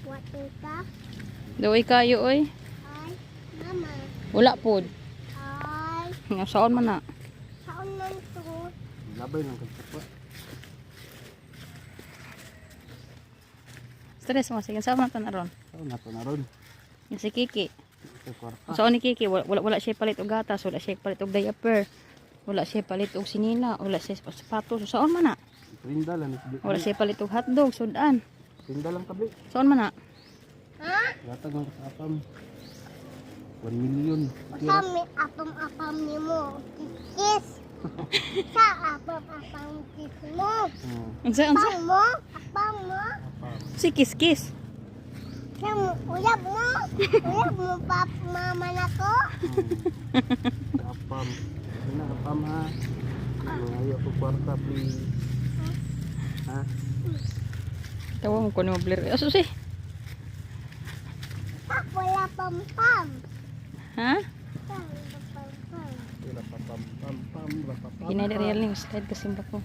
Water ka? Doy kayo oy. Ay, mama. Wala pod. Ay, Saan man na? saan man to? Labay lang kagpapa. Stress mo sige sama ta na ron. So, nato na ron. Yung si Kiki. Sa kwarta. Saan ni Kiki wala siya palit og gatas, wala siya palit og diaper. Wala siya palit og sinila, wala siya sapatos. Saan man na? Prinda lang. Wala siya palit og hotdog, sudan. Prinda lang tabi. Saan man na? Ha? Gatag lang sa apam. 1 million. Kami apam-apam ni mo. Kiss. Sa apam-apam kiss mo. Unsa Apam mo? Apam mo? Apam. Si Kiss. Sa uyab mo? Uyab mo pap mama na ko? Apam. Ano na apam ha? Ayaw ko kwarta please. Ha? Tawa mo ko ni Blair. Aso si? Tak wala pam-pam. Ha? Wala pam-pam. Wala pa pam pam pam. Wala pa pam. Hinay real ni slide kasi ba ko.